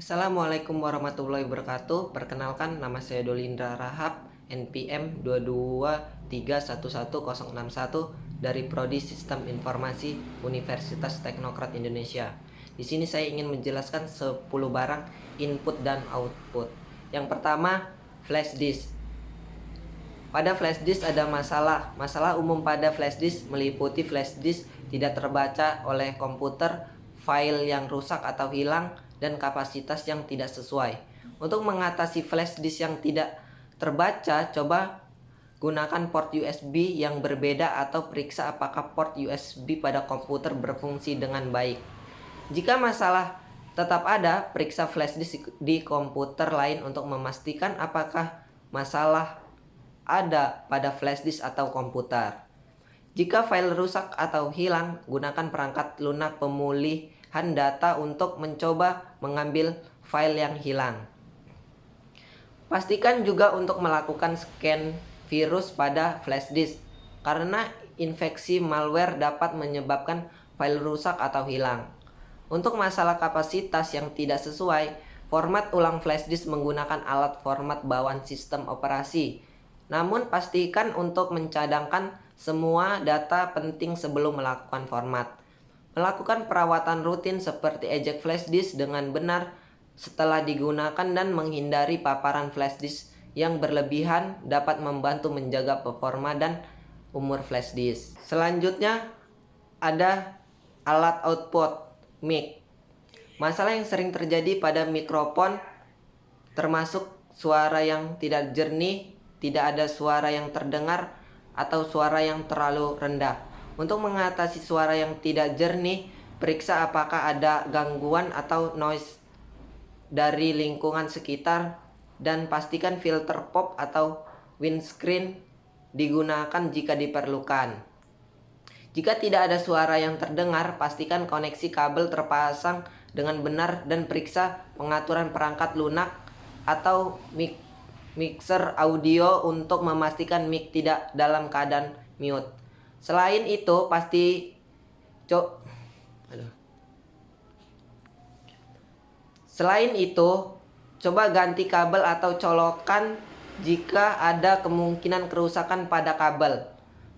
Assalamualaikum warahmatullahi wabarakatuh. Perkenalkan, nama saya Dolindra Rahab, NPM 223111061 dari Prodi Sistem Informasi Universitas Teknokrat Indonesia. Di sini saya ingin menjelaskan 10 barang input dan output. Yang pertama, flash disk. Pada flash disk ada masalah. Masalah umum pada flash disk meliputi flash disk tidak terbaca oleh komputer, file yang rusak atau hilang, dan kapasitas yang tidak sesuai. Untuk mengatasi flash disk yang tidak terbaca, coba gunakan port USB yang berbeda atau periksa apakah port USB pada komputer berfungsi dengan baik. Jika masalah tetap ada, periksa flash disk di komputer lain untuk memastikan apakah masalah ada pada flash disk atau komputer. Jika file rusak atau hilang, gunakan perangkat lunak pemulihan data untuk mencoba mengambil file yang hilang. Pastikan juga untuk melakukan scan virus pada flash disk, karena infeksi malware dapat menyebabkan file rusak atau hilang. Untuk masalah kapasitas yang tidak sesuai, format ulang flash disk menggunakan alat format bawaan sistem operasi. Namun pastikan untuk mencadangkan semua data penting sebelum melakukan format. Melakukan perawatan rutin seperti eject flash disk dengan benar setelah digunakan dan menghindari paparan flash disk yang berlebihan dapat membantu menjaga performa dan umur flash disk. Selanjutnya ada alat output mic. Masalah yang sering terjadi pada mikrofon termasuk suara yang tidak jernih, tidak ada suara yang terdengar, atau suara yang terlalu rendah. Untuk mengatasi suara yang tidak jernih, periksa apakah ada gangguan atau noise dari lingkungan sekitar dan pastikan filter pop atau windscreen digunakan jika diperlukan. Jika tidak ada suara yang terdengar, pastikan koneksi kabel terpasang dengan benar dan periksa pengaturan perangkat lunak atau mixer audio untuk memastikan mic tidak dalam keadaan mute. Selain itu, coba ganti kabel atau colokan jika ada kemungkinan kerusakan pada kabel.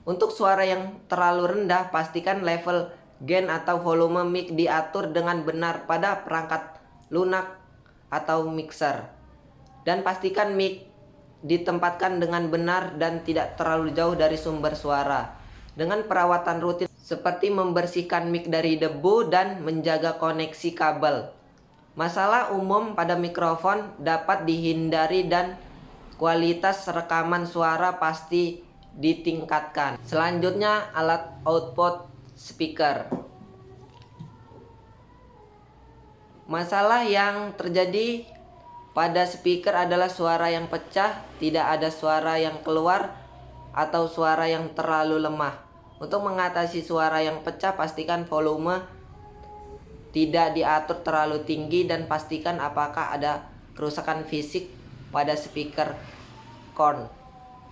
Untuk suara yang terlalu rendah, pastikan level gain atau volume mic diatur dengan benar pada perangkat lunak atau mixer. Dan pastikan mic ditempatkan dengan benar dan tidak terlalu jauh dari sumber suara. Dengan perawatan rutin seperti membersihkan mic dari debu dan menjaga koneksi kabel, masalah umum pada mikrofon dapat dihindari dan kualitas rekaman suara pasti ditingkatkan. Selanjutnya, alat output speaker. Masalah yang terjadi pada speaker adalah suara yang pecah, tidak ada suara yang keluar, atau suara yang terlalu lemah. Untuk mengatasi suara yang pecah, pastikan volume tidak diatur terlalu tinggi dan pastikan apakah ada kerusakan fisik pada speaker horn.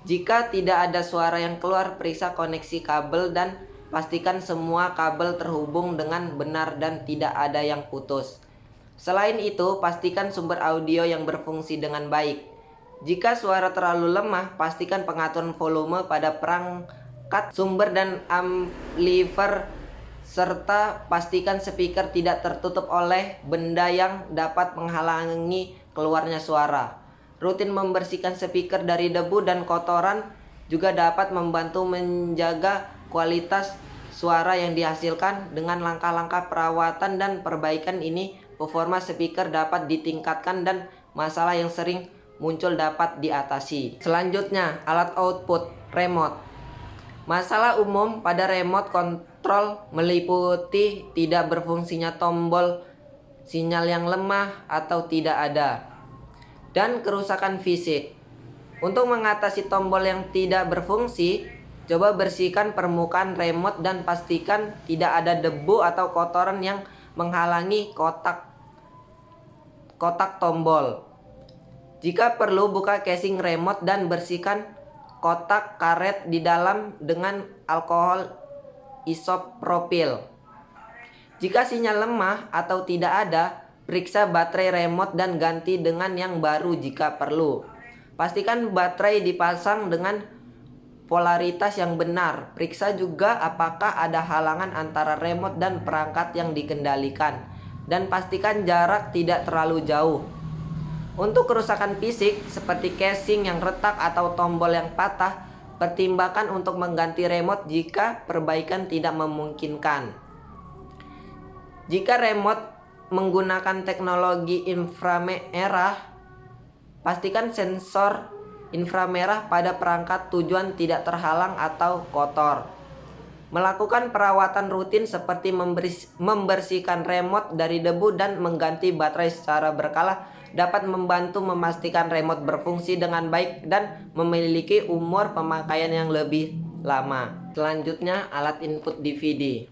Jika tidak ada suara yang keluar, periksa koneksi kabel dan pastikan semua kabel terhubung dengan benar dan tidak ada yang putus. Selain itu, pastikan sumber audio yang berfungsi dengan baik. Jika suara terlalu lemah, pastikan pengaturan volume pada perangkat sumber dan amplifier, serta pastikan speaker tidak tertutup oleh benda yang dapat menghalangi keluarnya suara. Rutin membersihkan speaker dari debu dan kotoran juga dapat membantu menjaga kualitas suara yang dihasilkan. Dengan langkah-langkah perawatan dan perbaikan ini, performa speaker dapat ditingkatkan dan masalah yang sering muncul dapat diatasi. Selanjutnya, alat output remote. Masalah umum pada remote control meliputi tidak berfungsinya tombol, sinyal yang lemah atau tidak ada, dan kerusakan fisik. Untuk mengatasi tombol yang tidak berfungsi, coba bersihkan permukaan remote dan pastikan tidak ada debu atau kotoran yang menghalangi kotak tombol. Jika perlu, buka casing remote dan bersihkan kotak karet di dalam dengan alkohol isopropil. Jika sinyal lemah atau tidak ada, Periksa baterai remote dan ganti dengan yang baru jika perlu. Pastikan baterai dipasang dengan polaritas yang benar. Periksa juga apakah ada halangan antara remote dan perangkat yang dikendalikan. Dan pastikan jarak tidak terlalu jauh. Untuk kerusakan fisik seperti casing yang retak atau tombol yang patah, pertimbangkan untuk mengganti remote jika perbaikan tidak memungkinkan. Jika remote menggunakan teknologi inframerah, pastikan sensor inframerah pada perangkat tujuan tidak terhalang atau kotor. Melakukan perawatan rutin seperti membersihkan remote dari debu dan mengganti baterai secara berkala dapat membantu memastikan remote berfungsi dengan baik dan memiliki umur pemakaian yang lebih lama. Selanjutnya, alat input DVD.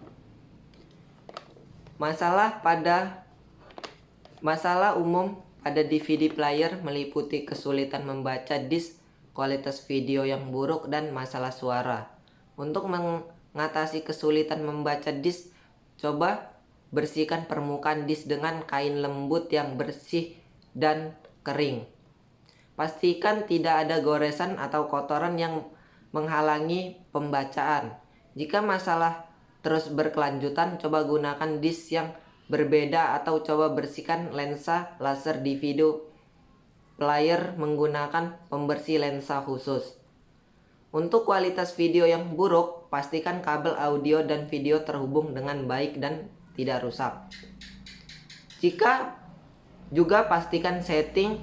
Masalah umum pada DVD player meliputi kesulitan membaca disk, kualitas video yang buruk, dan masalah suara. Untuk mengatasi kesulitan membaca disk, coba bersihkan permukaan disk dengan kain lembut yang bersih dan kering. Pastikan tidak ada goresan atau kotoran yang menghalangi pembacaan. Jika masalah terus berkelanjutan, coba gunakan disk yang berbeda atau coba bersihkan lensa laser di video player menggunakan pembersih lensa khusus. Untuk kualitas video yang buruk, pastikan kabel audio dan video terhubung dengan baik dan tidak rusak. Juga pastikan setting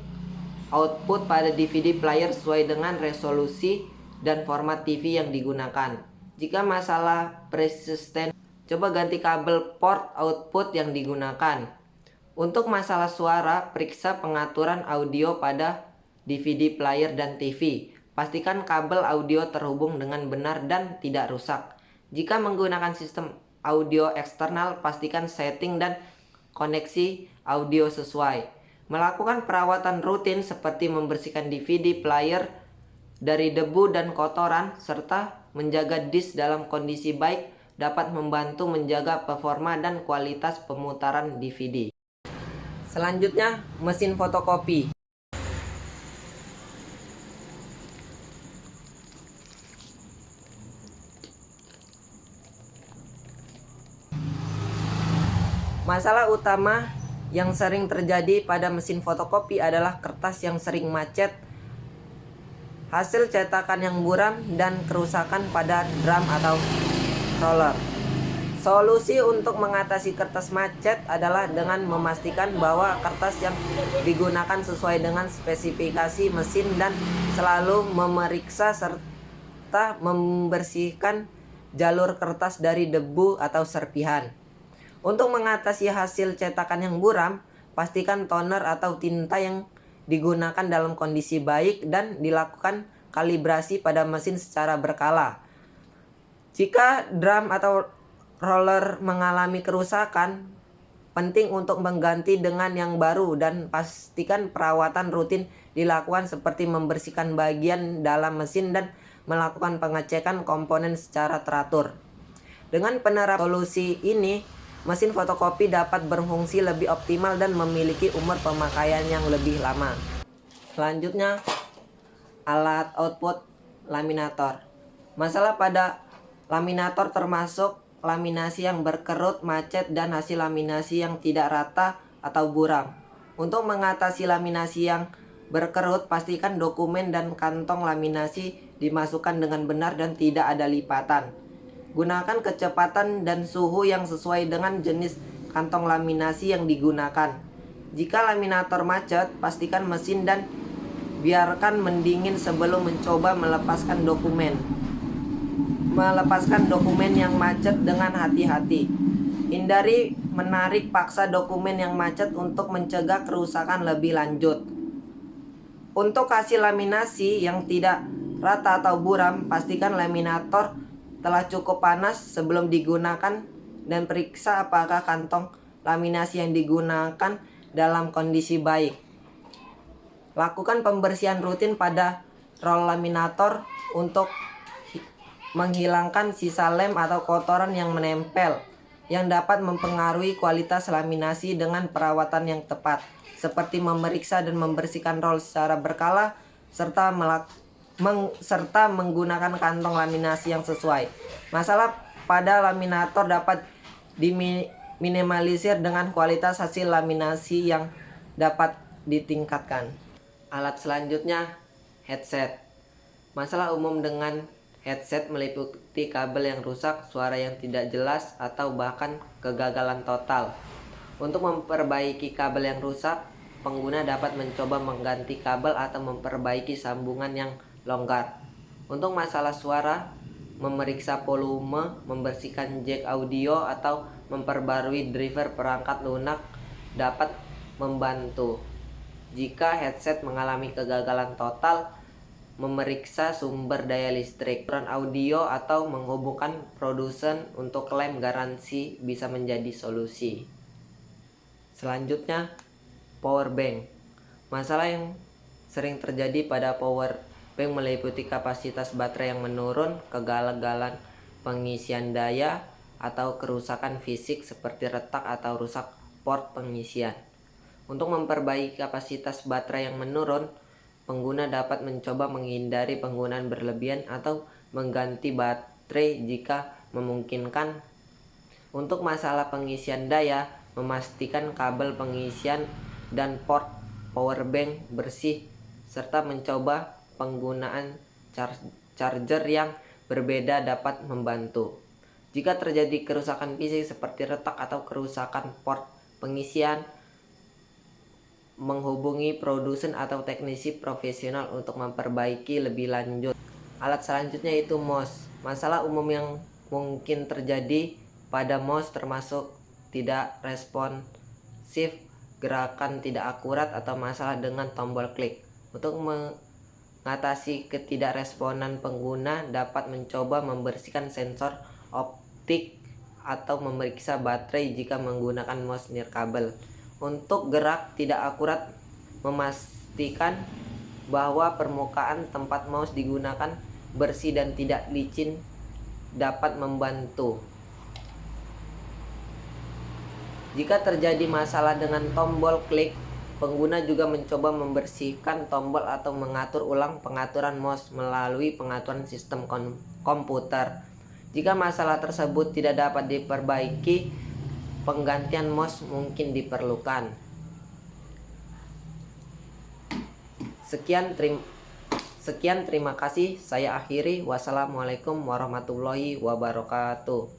output pada DVD player sesuai dengan resolusi dan format TV yang digunakan. Jika masalah persisten, coba ganti kabel port output yang digunakan. Untuk masalah suara, periksa pengaturan audio pada DVD player dan TV. Pastikan kabel audio terhubung dengan benar dan tidak rusak. Jika menggunakan sistem audio eksternal, pastikan setting dan koneksi audio sesuai. Melakukan perawatan rutin seperti membersihkan DVD player dari debu dan kotoran serta menjaga disk dalam kondisi baik dapat membantu menjaga performa dan kualitas pemutaran DVD. Selanjutnya, mesin fotokopi. Masalah utama yang sering terjadi pada mesin fotokopi adalah kertas yang sering macet, hasil cetakan yang buram, dan kerusakan pada drum atau roller. Solusi untuk mengatasi kertas macet adalah dengan memastikan bahwa kertas yang digunakan sesuai dengan spesifikasi mesin dan selalu memeriksa serta membersihkan jalur kertas dari debu atau serpihan. Untuk mengatasi hasil cetakan yang buram, pastikan toner atau tinta yang digunakan dalam kondisi baik dan dilakukan kalibrasi pada mesin secara berkala. Jika drum atau roller mengalami kerusakan, penting untuk mengganti dengan yang baru dan pastikan perawatan rutin dilakukan seperti membersihkan bagian dalam mesin dan melakukan pengecekan komponen secara teratur. Dengan penerapan solusi ini, mesin fotokopi dapat berfungsi lebih optimal dan memiliki umur pemakaian yang lebih lama. Selanjutnya, alat output laminator. Masalah pada laminator termasuk laminasi yang berkerut, macet, dan hasil laminasi yang tidak rata atau buram. Untuk mengatasi laminasi yang berkerut, pastikan dokumen dan kantong laminasi dimasukkan dengan benar dan tidak ada lipatan. Gunakan kecepatan dan suhu yang sesuai dengan jenis kantong laminasi yang digunakan. Jika laminator macet, pastikan mesin dan biarkan mendingin sebelum mencoba melepaskan dokumen yang macet dengan hati-hati. Hindari menarik paksa dokumen yang macet untuk mencegah kerusakan lebih lanjut. Untuk hasil laminasi yang tidak rata atau buram, pastikan laminator telah cukup panas sebelum digunakan dan periksa apakah kantong laminasi yang digunakan dalam kondisi baik. Lakukan pembersihan rutin pada roll laminator untuk menghilangkan sisa lem atau kotoran yang menempel. yang dapat mempengaruhi kualitas laminasi dengan perawatan yang tepat, seperti memeriksa dan membersihkan roll secara berkala, serta menggunakan kantong laminasi yang sesuai. Masalah pada laminator dapat diminimalisir dengan kualitas hasil laminasi yang dapat ditingkatkan. Alat selanjutnya, headset. Masalah umum dengan headset meliputi kabel yang rusak, suara yang tidak jelas, atau bahkan kegagalan total. Untuk memperbaiki kabel yang rusak, pengguna dapat mencoba mengganti kabel atau memperbaiki sambungan yang longgar. Untuk masalah suara, memeriksa volume, membersihkan jack audio, atau memperbarui driver perangkat lunak dapat membantu. Jika headset mengalami kegagalan total, memeriksa sumber daya listrik, audio, atau menghubungkan produsen untuk klaim garansi bisa menjadi solusi. Selanjutnya, power bank. Masalah yang sering terjadi pada power bank meliputi kapasitas baterai yang menurun, kegagalan pengisian daya, atau kerusakan fisik seperti retak atau rusak port pengisian. Untuk memperbaiki kapasitas baterai yang menurun, pengguna dapat mencoba menghindari penggunaan berlebihan atau mengganti baterai jika memungkinkan. Untuk masalah pengisian daya, memastikan kabel pengisian dan port power bank bersih, serta mencoba penggunaan charger yang berbeda dapat membantu. Jika terjadi kerusakan fisik seperti retak atau kerusakan port pengisian, menghubungi produsen atau teknisi profesional untuk memperbaiki lebih lanjut. Alat selanjutnya itu mouse. Masalah umum yang mungkin terjadi pada mouse termasuk tidak responsif, gerakan tidak akurat, atau masalah dengan tombol klik. Untuk mengatasi ketidakresponan, pengguna dapat mencoba membersihkan sensor optik atau memeriksa baterai jika menggunakan mouse nirkabel. Untuk gerak tidak akurat, memastikan bahwa permukaan tempat mouse digunakan bersih dan tidak licin dapat membantu. Jika terjadi masalah dengan tombol klik, pengguna juga mencoba membersihkan tombol atau mengatur ulang pengaturan mouse melalui pengaturan sistem komputer. Jika masalah tersebut tidak dapat diperbaiki, penggantian mouse mungkin diperlukan. Sekian, terima kasih. Saya akhiri. Wassalamualaikum warahmatullahi wabarakatuh.